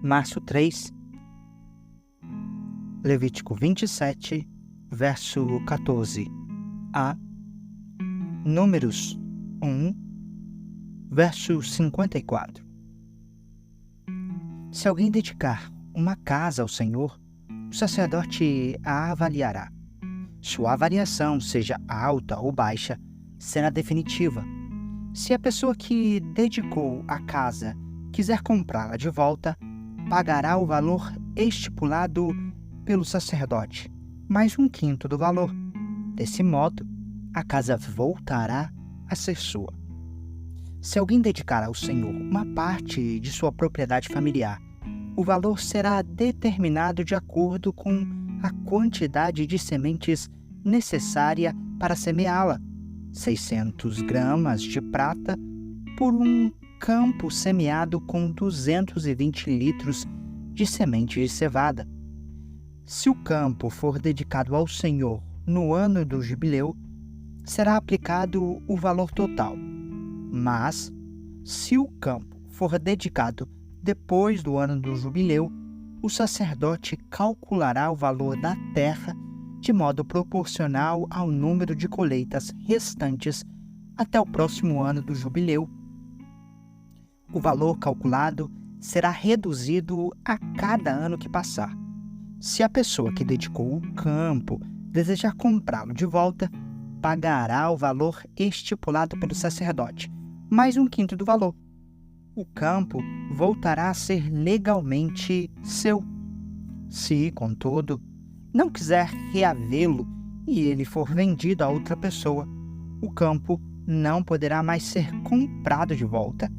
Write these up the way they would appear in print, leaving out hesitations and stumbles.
Março 3, Levítico 27, verso 14 a Números 1, verso 54. Se alguém dedicar uma casa ao Senhor, o sacerdote a avaliará. Sua avaliação, seja alta ou baixa, será definitiva. Se a pessoa que dedicou a casa quiser comprá-la de volta, pagará o valor estipulado pelo sacerdote, mais 1/5 do valor. Desse modo, a casa voltará a ser sua. Se alguém dedicar ao Senhor uma parte de sua propriedade familiar, o valor será determinado de acordo com a quantidade de sementes necessária para semeá-la. 600 gramas de prata por um campo semeado com 220 litros de semente de cevada. Se o campo for dedicado ao Senhor no ano do jubileu, será aplicado o valor total. Mas, se o campo for dedicado depois do ano do jubileu, o sacerdote calculará o valor da terra de modo proporcional ao número de colheitas restantes até o próximo ano do jubileu. O valor calculado será reduzido a cada ano que passar. Se a pessoa que dedicou o campo desejar comprá-lo de volta, pagará o valor estipulado pelo sacerdote, mais 1/5 do valor. O campo voltará a ser legalmente seu. Se, contudo, não quiser reavê-lo e ele for vendido a outra pessoa, o campo não poderá mais ser comprado de volta.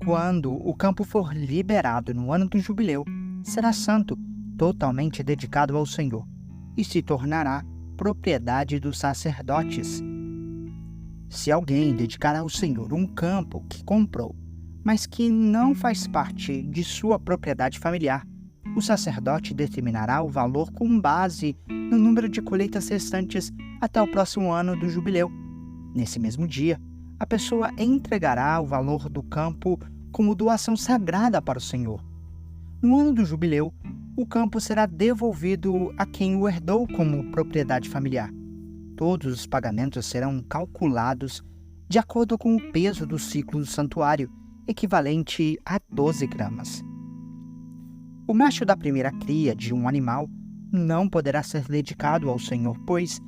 Quando o campo for liberado no ano do jubileu, será santo, totalmente dedicado ao Senhor, e se tornará propriedade dos sacerdotes. Se alguém dedicar ao Senhor um campo que comprou, mas que não faz parte de sua propriedade familiar, o sacerdote determinará o valor com base no número de colheitas restantes até o próximo ano do jubileu. Nesse mesmo dia, a pessoa entregará o valor do campo como doação sagrada para o Senhor. No ano do jubileu, o campo será devolvido a quem o herdou como propriedade familiar. Todos os pagamentos serão calculados de acordo com o peso do ciclo do santuário, equivalente a 12 gramas. O macho da primeira cria de um animal não poderá ser dedicado ao Senhor, pois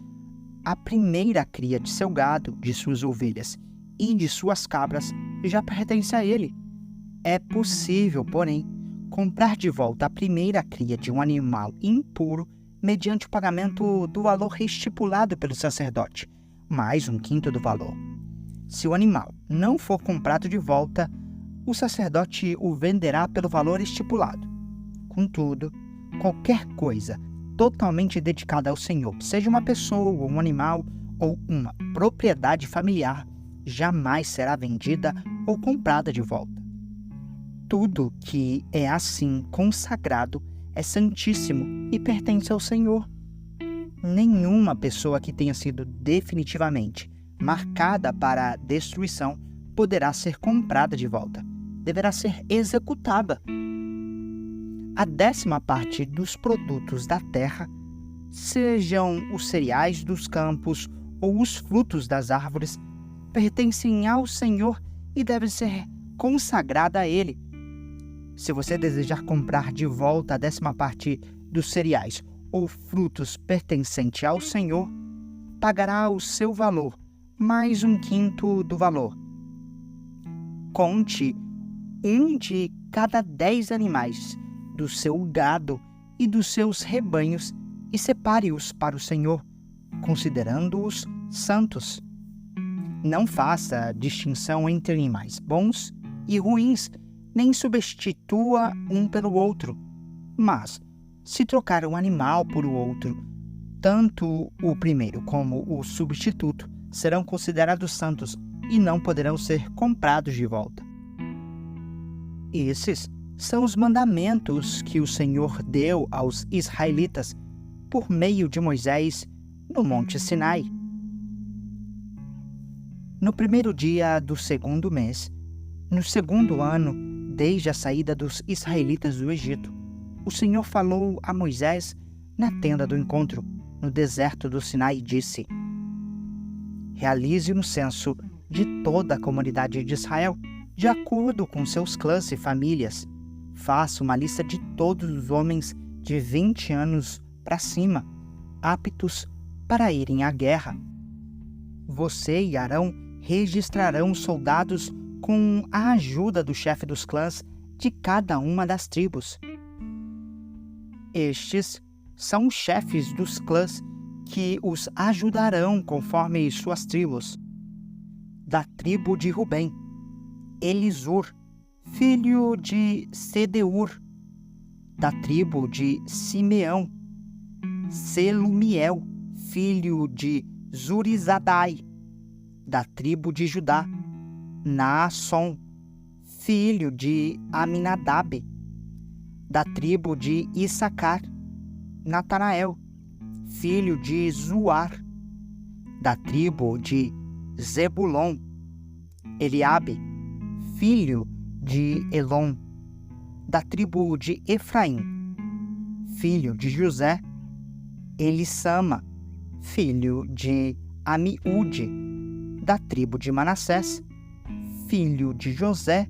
a primeira cria de seu gado, de suas ovelhas e de suas cabras já pertence a ele. É possível, porém, comprar de volta a primeira cria de um animal impuro mediante o pagamento do valor estipulado pelo sacerdote, mais 1/5 do valor. Se o animal não for comprado de volta, o sacerdote o venderá pelo valor estipulado. Contudo, qualquer coisa totalmente dedicada ao Senhor, seja uma pessoa, um animal ou uma propriedade familiar, jamais será vendida ou comprada de volta. Tudo que é assim consagrado é santíssimo e pertence ao Senhor. Nenhuma pessoa que tenha sido definitivamente marcada para a destruição poderá ser comprada de volta. Deverá ser executada. A 10ª parte dos produtos da terra, sejam os cereais dos campos ou os frutos das árvores, pertencem ao Senhor e devem ser consagrada a Ele. Se você desejar comprar de volta a 10ª parte dos cereais ou frutos pertencente ao Senhor, pagará o seu valor, mais 1/5 do valor. Conte um de cada 10 animais do seu gado e dos seus rebanhos e separe-os para o Senhor, considerando-os santos. Não faça distinção entre animais bons e ruins, nem substitua um pelo outro. Mas, se trocar um animal por outro, tanto o primeiro como o substituto serão considerados santos e não poderão ser comprados de volta. Esses são os mandamentos que o Senhor deu aos israelitas por meio de Moisés no Monte Sinai. No primeiro dia do segundo mês, no segundo ano, desde a saída dos israelitas do Egito, o Senhor falou a Moisés na tenda do encontro, no deserto do Sinai, e disse: realize um censo de toda a comunidade de Israel, de acordo com seus clãs e famílias. Faça uma lista de todos os homens de 20 anos para cima, aptos para irem à guerra. Você e Arão registrarão os soldados com a ajuda do chefe dos clãs de cada uma das tribos. Estes são os chefes dos clãs que os ajudarão conforme suas tribos. Da tribo de Rubem, Elisur, filho de Sedeur. Da tribo de Simeão, Selumiel, filho de Zurizadai. Da tribo de Judá, Naasson, filho de Aminadab. Da tribo de Issacar, Natanael, filho de Zuar. Da tribo de Zebulon, Eliabe, filho de Elon. Da tribo de Efraim, filho de José, Elissama, filho de Amiúde. Da tribo de Manassés, filho de José,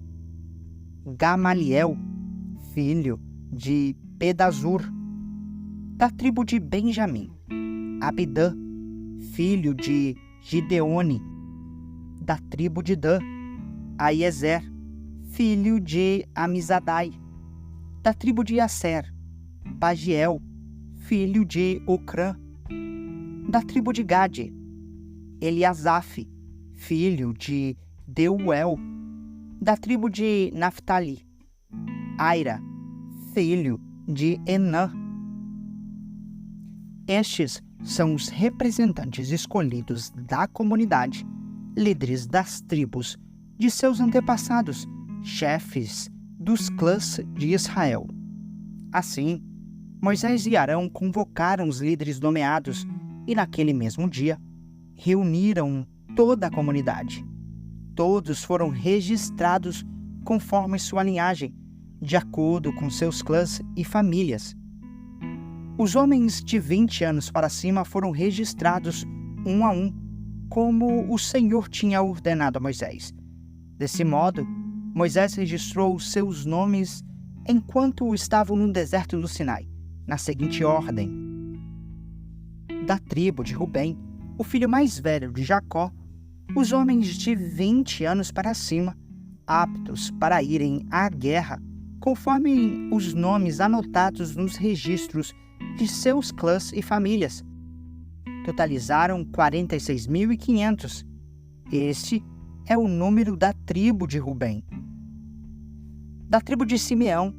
Gamaliel, filho de Pedazur. Da tribo de Benjamim, Abidã, filho de Gideone. Da tribo de Dan, Aiezer, filho de Amizadai. Da tribo de Asser, Pagiel, filho de Ocrã. Da tribo de Gade, Eliasaf, filho de Deuel. Da tribo de Naftali, Aira, filho de Enã. Estes são os representantes escolhidos da comunidade, líderes das tribos de seus antepassados, chefes dos clãs de Israel. Assim, Moisés e Arão convocaram os líderes nomeados e, naquele mesmo dia, reuniram toda a comunidade. Todos foram registrados conforme sua linhagem, de acordo com seus clãs e famílias. Os homens de 20 anos para cima foram registrados um a um, como o Senhor tinha ordenado a Moisés. Desse modo, Moisés registrou seus nomes enquanto estavam no deserto do Sinai, na seguinte ordem: da tribo de Rubem, o filho mais velho de Jacó, os homens de 20 anos para cima, aptos para irem à guerra, conforme os nomes anotados nos registros de seus clãs e famílias. Totalizaram 46.500. Este é o número da tribo de Rubem. Da tribo de Simeão,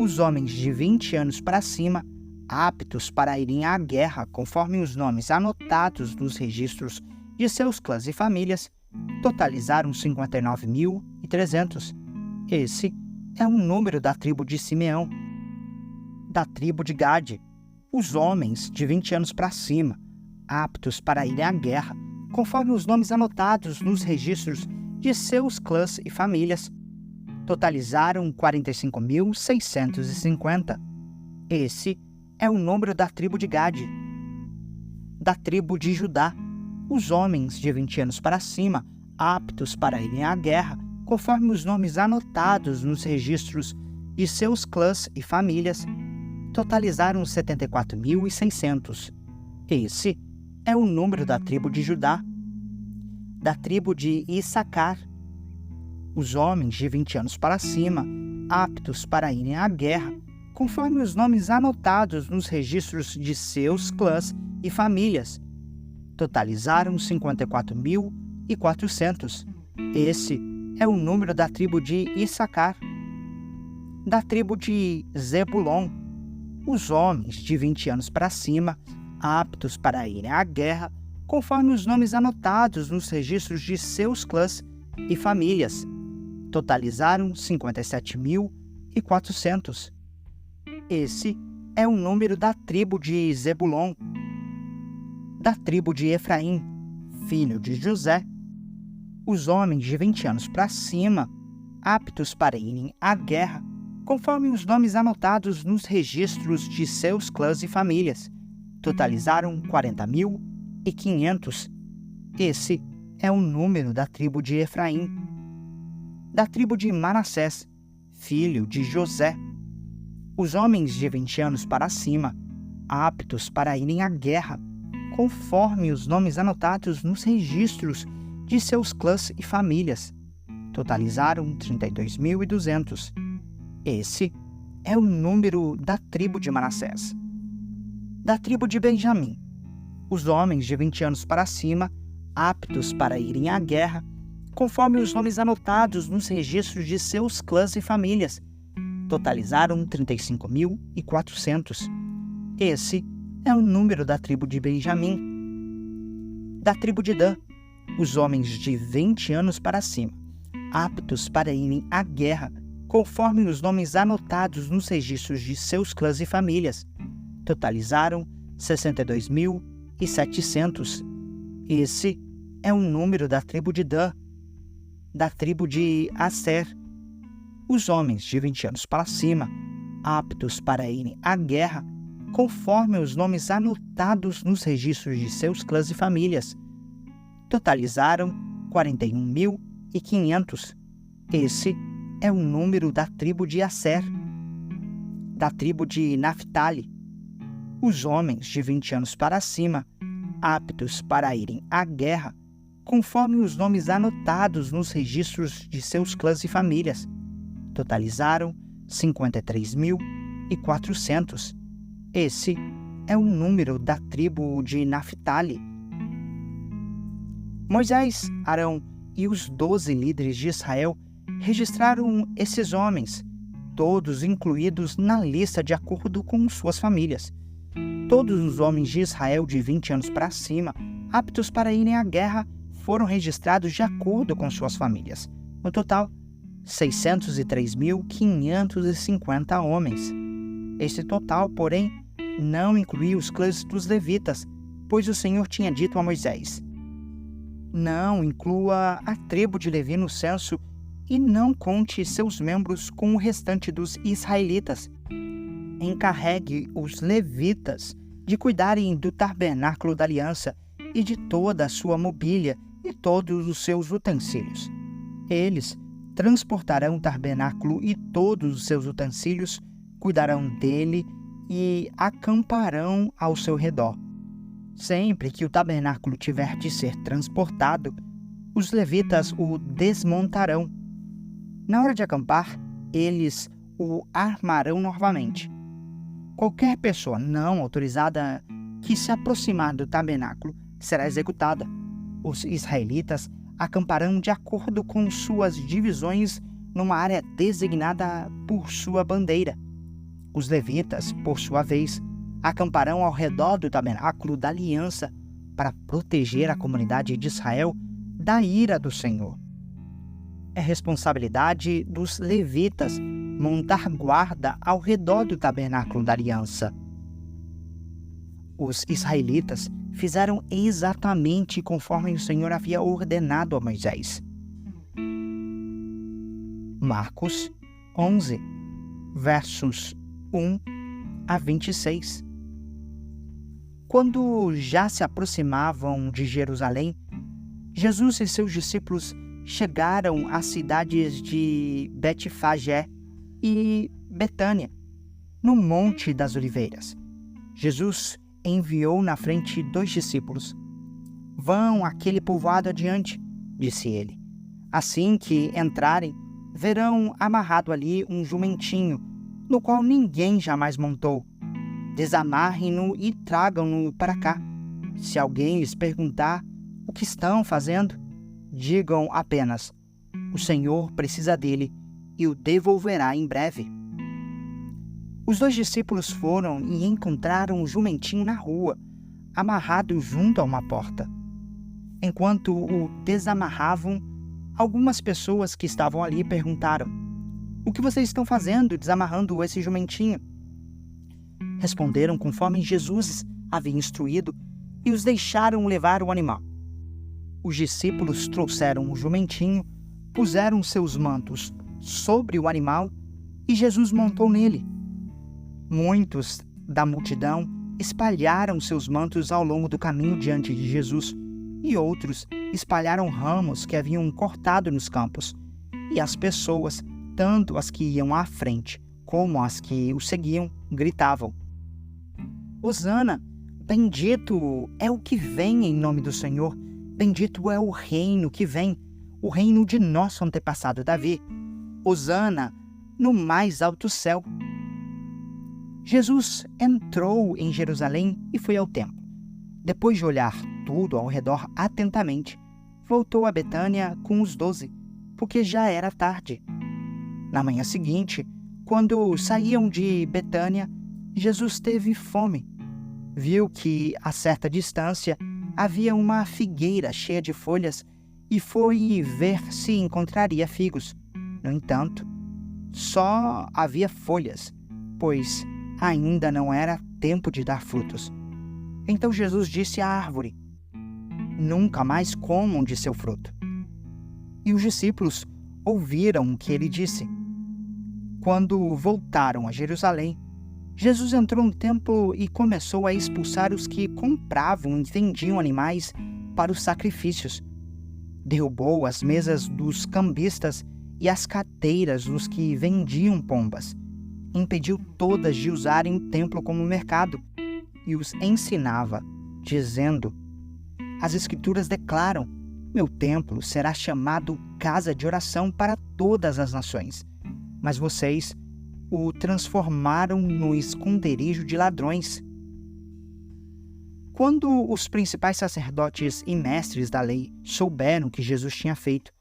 os homens de 20 anos para cima, aptos para irem à guerra, conforme os nomes anotados nos registros de seus clãs e famílias, totalizaram 59.300. Esse é o número da tribo de Simeão. Da tribo de Gade, os homens de 20 anos para cima, aptos para irem à guerra, conforme os nomes anotados nos registros de seus clãs e famílias, totalizaram 45.650. Esse é o número da tribo de Gade. Da tribo de Judá, os homens de 20 anos para cima, aptos para irem à guerra, conforme os nomes anotados nos registros de seus clãs e famílias, totalizaram 74.600. Esse é o número da tribo de Judá. Da tribo de Issacar, os homens de 20 anos para cima, aptos para irem à guerra, conforme os nomes anotados nos registros de seus clãs e famílias, totalizaram 54.400. Esse é o número da tribo de Issacar. Da tribo de Zebulon, os homens de 20 anos para cima, aptos para irem à guerra, conforme os nomes anotados nos registros de seus clãs e famílias, totalizaram 57.400. Esse é o número da tribo de Zebulon. Da tribo de Efraim, filho de José, os homens de 20 anos para cima, aptos para irem à guerra, conforme os nomes anotados nos registros de seus clãs e famílias. Totalizaram 40.500. Esse é o número da tribo de Efraim. Da tribo de Manassés, filho de José, os homens de 20 anos para cima, aptos para irem à guerra, conforme os nomes anotados nos registros de seus clãs e famílias, totalizaram 32.200. Esse é o número da tribo de Manassés. Da tribo de Benjamim, os homens de 20 anos para cima, aptos para irem à guerra, conforme os nomes anotados nos registros de seus clãs e famílias, totalizaram 35.400. Esse é o número da tribo de Benjamim. Da tribo de Dan, os homens de 20 anos para cima, aptos para irem à guerra, conforme os nomes anotados nos registros de seus clãs e famílias, totalizaram 62.700. Esse é o número da tribo de Dan. Da tribo de Asser, os homens de 20 anos para cima, aptos para irem à guerra, conforme os nomes anotados nos registros de seus clãs e famílias, totalizaram 41.500. Esse é o número da tribo de Asser. Da tribo de Naphtali, os homens de 20 anos para cima, aptos para irem à guerra, conforme os nomes anotados nos registros de seus clãs e famílias, totalizaram 53.400. Esse é o número da tribo de Naphtali. Moisés, Arão e os 12 líderes de Israel registraram esses homens, todos incluídos na lista de acordo com suas famílias. Todos os homens de Israel de 20 anos para cima, aptos para irem à guerra, foram registrados de acordo com suas famílias. No total, 603.550 homens. Esse total, porém, não incluía os clãs dos levitas, pois o Senhor tinha dito a Moisés: não inclua a tribo de Levi no censo e não conte seus membros com o restante dos israelitas. Encarregue os levitas de cuidarem do tabernáculo da aliança e de toda a sua mobília e todos os seus utensílios. Eles transportarão o tabernáculo e todos os seus utensílios, cuidarão dele e acamparão ao seu redor. Sempre que o tabernáculo tiver de ser transportado, os levitas o desmontarão. Na hora de acampar, eles o armarão novamente. Qualquer pessoa não autorizada que se aproximar do tabernáculo será executada. Os israelitas acamparão de acordo com suas divisões numa área designada por sua bandeira. Os levitas, por sua vez, acamparão ao redor do tabernáculo da aliança para proteger a comunidade de Israel da ira do Senhor. É responsabilidade dos levitas montar guarda ao redor do tabernáculo da aliança. Os israelitas fizeram exatamente conforme o Senhor havia ordenado a Moisés. Marcos 11, versos 1 a 26. Quando já se aproximavam de Jerusalém, Jesus e seus discípulos chegaram às cidades de Betfagé e Betânia, no Monte das Oliveiras. Jesus enviou na frente 2 discípulos. Vão àquele povoado adiante, disse ele. Assim que entrarem, verão amarrado ali um jumentinho, no qual ninguém jamais montou. Desamarrem-no e tragam-no para cá. Se alguém lhes perguntar o que estão fazendo, digam apenas: o Senhor precisa dele e o devolverá em breve. Os 2 discípulos foram e encontraram o jumentinho na rua, amarrado junto a uma porta. Enquanto o desamarravam, algumas pessoas que estavam ali perguntaram: o que vocês estão fazendo desamarrando esse jumentinho? Responderam conforme Jesus havia instruído e os deixaram levar o animal. Os discípulos trouxeram o jumentinho, puseram seus mantos sobre o animal e Jesus montou nele. Muitos da multidão espalharam seus mantos ao longo do caminho diante de Jesus, e outros espalharam ramos que haviam cortado nos campos. E as pessoas, tanto as que iam à frente como as que o seguiam, gritavam: Hosana, bendito é o que vem em nome do Senhor, bendito é o reino que vem, o reino de nosso antepassado Davi. Hosana no mais alto céu. Jesus entrou em Jerusalém e foi ao templo. Depois de olhar tudo ao redor atentamente, voltou a Betânia com os 12, porque já era tarde. Na manhã seguinte, quando saíam de Betânia, Jesus teve fome. Viu que, a certa distância, havia uma figueira cheia de folhas e foi ver se encontraria figos. No entanto, só havia folhas, pois ainda não era tempo de dar frutos. Então Jesus disse à árvore: Nunca mais comam de seu fruto. E os discípulos ouviram o que ele disse. Quando voltaram a Jerusalém, Jesus entrou no templo e começou a expulsar os que compravam e vendiam animais para os sacrifícios. Derrubou as mesas dos cambistas e as cadeiras dos que vendiam pombas. Impediu todas de usarem o templo como mercado e os ensinava, dizendo: As Escrituras declaram: Meu templo será chamado casa de oração para todas as nações. Mas vocês o transformaram no esconderijo de ladrões. Quando os principais sacerdotes e mestres da lei souberam o que Jesus tinha feito,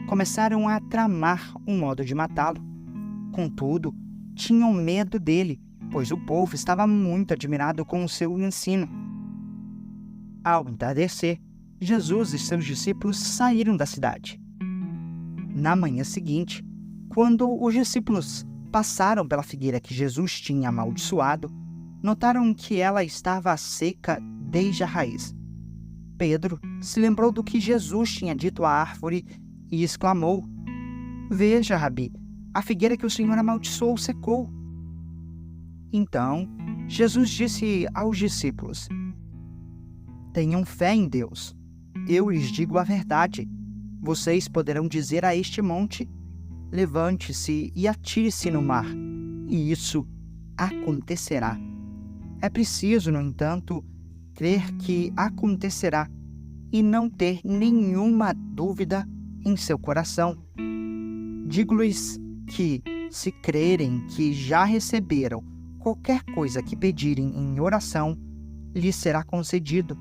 começaram a tramar um modo de matá-lo. Contudo, tinham medo dele, pois o povo estava muito admirado com o seu ensino. Ao entardecer, Jesus e seus discípulos saíram da cidade. Na manhã seguinte, quando os discípulos passaram pela figueira que Jesus tinha amaldiçoado, notaram que ela estava seca desde a raiz. Pedro se lembrou do que Jesus tinha dito à árvore e exclamou: Veja, Rabi, a figueira que o Senhor amaldiçoou secou. Então, Jesus disse aos discípulos: Tenham fé em Deus. Eu lhes digo a verdade. Vocês poderão dizer a este monte: Levante-se e atire-se no mar, e isso acontecerá. É preciso, no entanto, crer que acontecerá e não ter nenhuma dúvida em seu coração. Digo-lhes que, se crerem que já receberam qualquer coisa que pedirem em oração, lhes será concedido.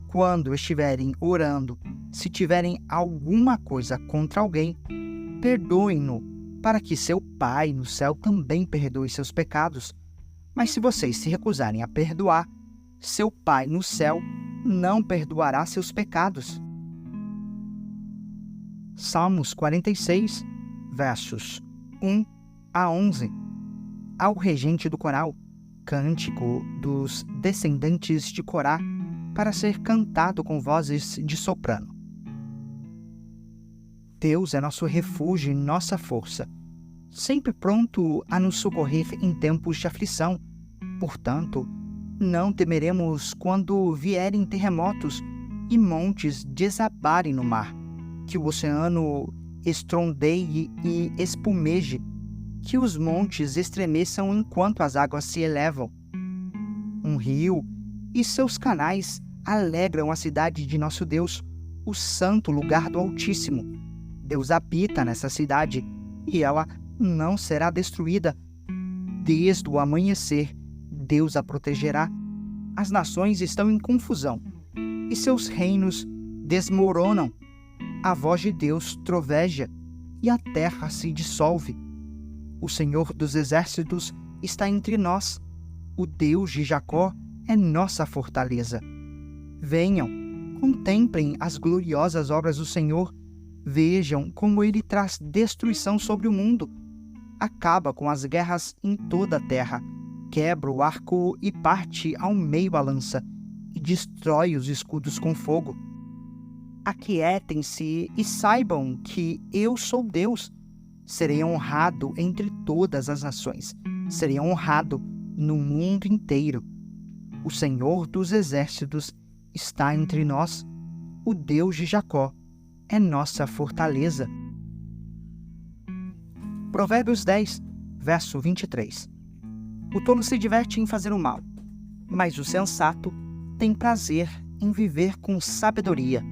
Quando estiverem orando, se tiverem alguma coisa contra alguém, perdoem-no, para que seu Pai no céu também perdoe seus pecados. Mas se vocês se recusarem a perdoar, seu Pai no céu não perdoará seus pecados. Salmos 46, versos 1 a 11. Ao regente do coral, cântico dos descendentes de Corá, para ser cantado com vozes de soprano. Deus é nosso refúgio e nossa força, sempre pronto a nos socorrer em tempos de aflição. Portanto, não temeremos quando vierem terremotos e montes desabarem no mar, que o oceano estrondeie e espumeje, que os montes estremeçam enquanto as águas se elevam. Um rio e seus canais alegram a cidade de nosso Deus, o santo lugar do Altíssimo. Deus habita nessa cidade, e ela não será destruída. Desde o amanhecer, Deus a protegerá. As nações estão em confusão, e seus reinos desmoronam. A voz de Deus troveja, e a terra se dissolve. O Senhor dos exércitos está entre nós. O Deus de Jacó é nossa fortaleza. Venham, contemplem as gloriosas obras do Senhor. Vejam como ele traz destruição sobre o mundo. Acaba com as guerras em toda a terra. Quebra o arco e parte ao meio a lança, e destrói os escudos com fogo. Aquietem-se e saibam que eu sou Deus. Serei honrado entre todas as nações. Serei honrado no mundo inteiro. O Senhor dos exércitos está entre nós. O Deus de Jacó é nossa fortaleza. Provérbios 10, verso 23. O tolo se diverte em fazer o mal, mas o sensato tem prazer em viver com sabedoria.